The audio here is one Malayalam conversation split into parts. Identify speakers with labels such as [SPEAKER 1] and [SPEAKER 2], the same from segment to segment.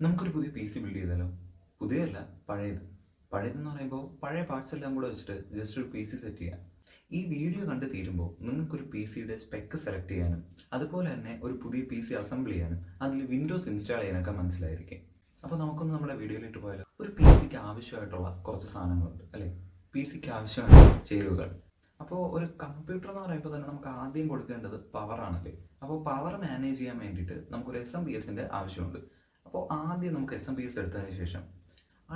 [SPEAKER 1] നമുക്കൊരു പുതിയ പി സി ബിൽഡ് ചെയ്താലോ? പുതിയതല്ല, പഴയത്. പഴയതെന്ന് പറയുമ്പോൾ പഴയ പാർട്സ് എല്ലാം കൂടെ വെച്ചിട്ട് ജസ്റ്റ് ഒരു പി സി സെറ്റ് ചെയ്യാം. ഈ വീഡിയോ കണ്ട് തീരുമ്പോൾ നിങ്ങൾക്കൊരു പി സിയുടെ സ്പെക്ക് സെലക്ട് ചെയ്യാനും അതുപോലെ തന്നെ ഒരു പുതിയ പി സി അസംബിൾ ചെയ്യാനും അതിൽ വിൻഡോസ് ഇൻസ്റ്റാൾ ചെയ്യാനൊക്കെ മനസ്സിലായിരിക്കും. അപ്പോൾ നമുക്കൊന്ന് നമ്മുടെ വീഡിയോയിലിട്ട് പോയാലോ. ഒരു പി സിക്ക് ആവശ്യമായിട്ടുള്ള കുറച്ച് സാധനങ്ങളുണ്ട് അല്ലേ? പി സിക്ക് ആവശ്യമായ ചേരുവകൾ. അപ്പോൾ ഒരു കമ്പ്യൂട്ടർ എന്ന് പറയുമ്പോൾ തന്നെ നമുക്ക് ആദ്യം കൊടുക്കേണ്ടത് പവറാണല്ലേ. അപ്പോൾ പവർ മാനേജ് ചെയ്യാൻ വേണ്ടിയിട്ട് നമുക്കൊരു SMPS ആവശ്യമുണ്ട്. അപ്പോൾ ആദ്യം നമുക്ക് SMPS എടുത്തതിന് ശേഷം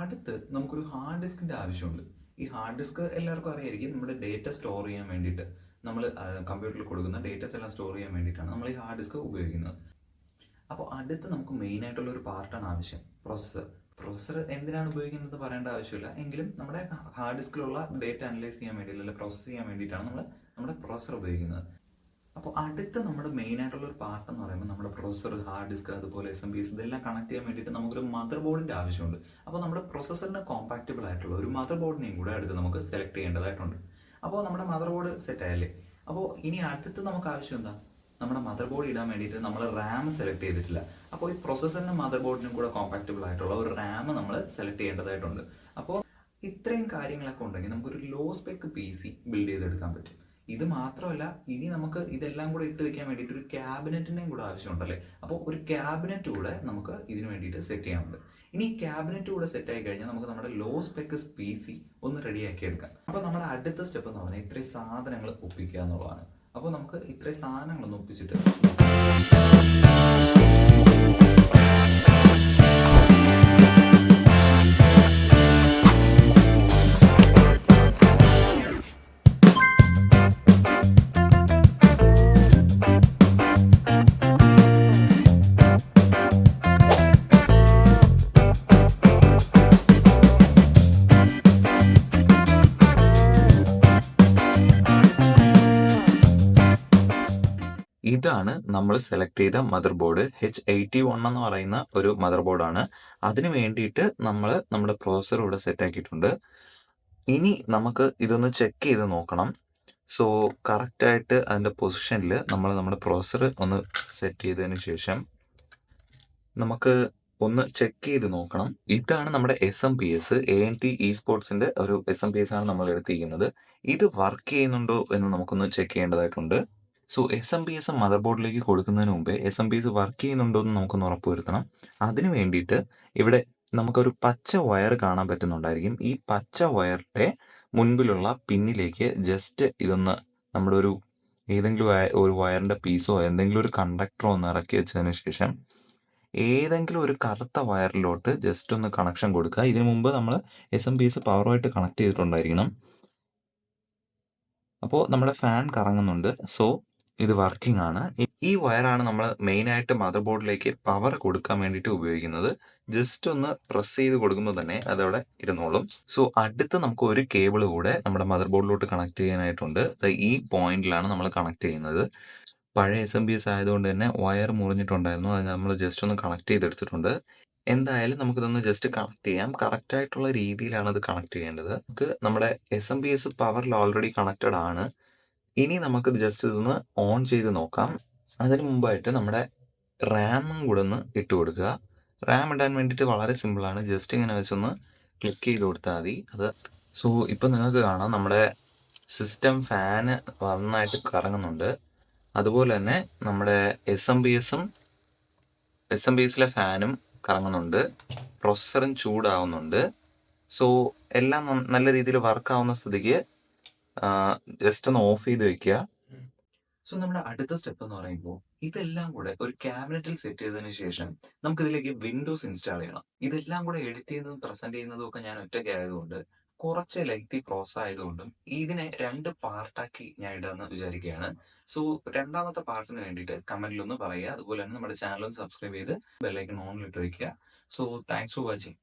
[SPEAKER 1] അടുത്ത് നമുക്കൊരു ഹാർഡ് ഡിസ്കിൻ്റെ ആവശ്യമുണ്ട്. ഈ ഹാർഡ് ഡിസ്ക് എല്ലാവർക്കും അറിയായിരിക്കും, നമ്മുടെ ഡേറ്റ സ്റ്റോർ ചെയ്യാൻ വേണ്ടിയിട്ട് നമ്മൾ കമ്പ്യൂട്ടറിൽ കൊടുക്കുന്ന ഡേറ്റാസ് എല്ലാം സ്റ്റോർ ചെയ്യാൻ വേണ്ടിയിട്ടാണ് നമ്മൾ ഈ ഹാർഡ് ഡിസ്ക് ഉപയോഗിക്കുന്നത്. അപ്പോൾ അടുത്ത് നമുക്ക് മെയിൻ ആയിട്ടുള്ള ഒരു പാർട്ടാണ് ആവശ്യം, പ്രൊസസ്സർ. പ്രൊസസ്സർ എന്തിനാണ് ഉപയോഗിക്കുന്നത് പറയേണ്ട ആവശ്യമില്ല, എങ്കിലും നമ്മുടെ ഹാർഡ് ഡിസ്കിലുള്ള ഡേറ്റ അനലൈസ് ചെയ്യാൻ വേണ്ടി അല്ലെങ്കിൽ പ്രോസസ്സ് ചെയ്യാൻ വേണ്ടിയിട്ടാണ് നമ്മൾ നമ്മുടെ പ്രൊസസ്സർ ഉപയോഗിക്കുന്നത്. അപ്പോൾ അടുത്ത നമ്മുടെ മെയിൻ ആയിട്ടുള്ള ഒരു പാർട്ട് എന്ന് പറയുമ്പോൾ നമ്മുടെ പ്രൊസസ്സർ, ഹാർഡ് ഡിസ്ക്, അതുപോലെ SMPS ഇതെല്ലാം കണക്ട് ചെയ്യാൻ വേണ്ടിയിട്ട് നമുക്കൊരു മദർ ബോർഡിൻ്റെ ആവശ്യമുണ്ട്. അപ്പോൾ നമ്മുടെ പ്രൊസസ്സറിന് കോമ്പാക്റ്റബിൾ ആയിട്ടുള്ള ഒരു മദർ ബോർഡിനെയും കൂടെ അടുത്ത് നമുക്ക് സെലക്ട് ചെയ്യേണ്ടതായിട്ടുണ്ട്. അപ്പോൾ നമ്മുടെ മദർ ബോർഡ് സെറ്റ് ആയല്ലേ. അപ്പോൾ ഇനി അടുത്ത് നമുക്ക് ആവശ്യം എന്താ? നമ്മുടെ മദർ ബോർഡ് ഇടാൻ വേണ്ടിയിട്ട് നമ്മൾ റാം സെലക്ട് ചെയ്തിട്ടില്ല. അപ്പോൾ ഈ പ്രൊസസ്സറിനും മദർ ബോർഡിനും കൂടെ കോമ്പാക്റ്റബിൾ ആയിട്ടുള്ള ഒരു റാം നമ്മൾ സെലക്ട് ചെയ്യേണ്ടതായിട്ടുണ്ട്. അപ്പോൾ ഇത്രയും കാര്യങ്ങളൊക്കെ ഉണ്ടെങ്കിൽ നമുക്കൊരു low spec P C build ചെയ്തെടുക്കാൻ പറ്റും. ഇത് മാത്രമല്ല, ഇനി നമുക്ക് ഇതെല്ലാം കൂടെ ഇട്ട് വെക്കാൻ വേണ്ടിയിട്ട് ഒരു ക്യാബിനറ്റിൻ്റെയും കൂടെ ആവശ്യമുണ്ടല്ലേ. അപ്പോൾ ഒരു ക്യാബിനറ്റ് കൂടെ നമുക്ക് ഇതിന് വേണ്ടിയിട്ട് സെറ്റ് ചെയ്യാനുണ്ട്. ഇനി ക്യാബിനറ്റ് കൂടെ സെറ്റ് ആയി കഴിഞ്ഞാൽ നമുക്ക് നമ്മുടെ ലോ സ്പെക്ക് പി സി ഒന്ന് റെഡിയാക്കി എടുക്കാം. അപ്പോൾ നമ്മുടെ അടുത്ത സ്റ്റെപ്പ് എന്ന് പറഞ്ഞാൽ ഇത്രയും സാധനങ്ങൾ ഒപ്പിക്കുക എന്നുള്ളതാണ്. അപ്പോൾ നമുക്ക് ഇത്രയും സാധനങ്ങളൊന്ന് ഒപ്പിച്ചിട്ട് ഇതാണ് നമ്മൾ സെലക്ട് ചെയ്ത മദർ ബോർഡ്. H81 എന്ന് പറയുന്ന ഒരു മദർ ബോർഡാണ്. അതിന് വേണ്ടിയിട്ട് നമ്മൾ നമ്മുടെ പ്രൊസസ്സർ ഇവിടെ സെറ്റ് ആക്കിയിട്ടുണ്ട്. ഇനി നമുക്ക് ഇതൊന്ന് ചെക്ക് ചെയ്ത് നോക്കണം. സോ കറക്റ്റായിട്ട് അതിൻ്റെ പൊസിഷനിൽ നമ്മൾ നമ്മുടെ പ്രൊസസ്സർ ഒന്ന് സെറ്റ് ചെയ്തതിന് ശേഷം നമുക്ക് ഒന്ന് ചെക്ക് ചെയ്ത് നോക്കണം. ഇതാണ് നമ്മുടെ SMPS, ANT eSportsന്റെ ഒരു SMPS ആണ് നമ്മൾ എടുത്തിരിക്കുന്നത്. ഇത് വർക്ക് ചെയ്യുന്നുണ്ടോ എന്ന് നമുക്കൊന്ന് ചെക്ക് ചെയ്യേണ്ടതായിട്ടുണ്ട്. സോ SMPS മദർ ബോർഡിലേക്ക് കൊടുക്കുന്നതിന് മുമ്പേ SMPS വർക്ക് ചെയ്യുന്നുണ്ടോ എന്ന് നമുക്കൊന്ന് ഉറപ്പുവരുത്തണം. അതിന് വേണ്ടിയിട്ട് ഇവിടെ നമുക്കൊരു പച്ച വയർ കാണാൻ പറ്റുന്നുണ്ടായിരിക്കും. ഈ പച്ച വയറിൻ്റെ മുൻപിലുള്ള പിന്നിലേക്ക് ജസ്റ്റ് ഇതൊന്ന് നമ്മുടെ ഏതെങ്കിലും ഒരു വയറിൻ്റെ പീസോ എന്തെങ്കിലും ഒരു കണ്ടക്ടറോ ഒന്ന് ഇറക്കി വെച്ചതിന് ശേഷം ഏതെങ്കിലും ഒരു കറുത്ത വയറിലോട്ട് ജസ്റ്റ് ഒന്ന് കണക്ഷൻ കൊടുക്കുക. ഇതിനു മുമ്പ് നമ്മൾ SMPS പവറുമായിട്ട് കണക്ട് ചെയ്തിട്ടുണ്ടായിരിക്കണം. അപ്പോൾ നമ്മുടെ ഫാൻ കറങ്ങുന്നുണ്ട്. സോ ഇത് വർക്കിംഗ് ആണ്. ഈ വയറാണ് നമ്മൾ മെയിനായിട്ട് മദർ ബോർഡിലേക്ക് പവർ കൊടുക്കാൻ വേണ്ടിയിട്ട് ഉപയോഗിക്കുന്നത്. ജസ്റ്റ് ഒന്ന് പ്രസ് ചെയ്ത് കൊടുക്കുമ്പോൾ തന്നെ അതവിടെ ഇരുന്നോളും. സോ അടുത്ത് നമുക്ക് ഒരു കേബിൾ കൂടെ നമ്മുടെ മദർ ബോർഡിലോട്ട് കണക്ട് ചെയ്യാനായിട്ടുണ്ട്. ഈ പോയിന്റിലാണ് നമ്മൾ കണക്ട് ചെയ്യുന്നത്. പഴയ SMPS ആയതുകൊണ്ട് തന്നെ വയർ മുറിഞ്ഞിട്ടുണ്ടായിരുന്നു. അത് നമ്മൾ ജസ്റ്റ് ഒന്ന് കണക്ട് ചെയ്തെടുത്തിട്ടുണ്ട്. എന്തായാലും നമുക്കിതൊന്ന് ജസ്റ്റ് കണക്ട് ചെയ്യാം. കറക്റ്റായിട്ടുള്ള രീതിയിലാണ് അത് കണക്ട് ചെയ്യേണ്ടത്. നമുക്ക് നമ്മുടെ SMPS പവറിൽ ഓൾറെഡി കണക്റ്റഡ് ആണ്. ഇനി നമുക്ക് ജസ്റ്റ് ഇതൊന്ന് ഓൺ ചെയ്ത് നോക്കാം. അതിന് മുമ്പായിട്ട് നമ്മുടെ റാമും കൂടെ ഒന്ന് ഇട്ട് കൊടുക്കുക. റാം ഇടാൻ വേണ്ടിയിട്ട് വളരെ സിമ്പിളാണ്. ജസ്റ്റ് ഇങ്ങനെ വെച്ചൊന്ന് ക്ലിക്ക് ചെയ്ത് കൊടുത്താൽ മതി. സോ ഇപ്പം നിങ്ങൾക്ക് കാണാം നമ്മുടെ സിസ്റ്റം ഫാന് നന്നായിട്ട് കറങ്ങുന്നുണ്ട്. അതുപോലെ തന്നെ നമ്മുടെ SMPSലെ ഫാനും കറങ്ങുന്നുണ്ട്. പ്രൊസസ്സറും ചൂടാവുന്നുണ്ട്. സോ എല്ലാം നല്ല രീതിയിൽ വർക്കാവുന്ന സ്ഥിതിക്ക് ജസ്റ്റ് ഒന്ന് ഓഫ് ചെയ്ത് വെക്കുക. സോ നമ്മുടെ അടുത്ത സ്റ്റെപ്പ് എന്ന് പറയുമ്പോൾ ഇതെല്ലാം കൂടെ ഒരു ക്യാബിനറ്റിൽ സെറ്റ് ചെയ്തതിന് ശേഷം നമുക്കിതിലേക്ക് വിൻഡോസ് ഇൻസ്റ്റാൾ ചെയ്യണം. ഇതെല്ലാം കൂടെ എഡിറ്റ് ചെയ്യുന്നതും പ്രസന്റ് ചെയ്യുന്നതും ഒക്കെ ഞാൻ ഒറ്റയ്ക്ക് ആയതുകൊണ്ട് കുറച്ച് ലെങ്തി പ്രോസസ് ആയതുകൊണ്ടും ഇതിനെ 2 പാർട്ടാക്കി ഞാൻ ഇടാന്ന് വിചാരിക്കുകയാണ്. സോ രണ്ടാമത്തെ പാർട്ടിന് വേണ്ടിയിട്ട് കമന്റിൽ ഒന്ന് പറയുക. അതുപോലെ തന്നെ നമ്മുടെ ചാനൽ ഒന്ന് സബ്സ്ക്രൈബ് ചെയ്ത് ബെല്ലൈക്കൺ ഓണിലിട്ട് വയ്ക്കുക. So thanks for watching.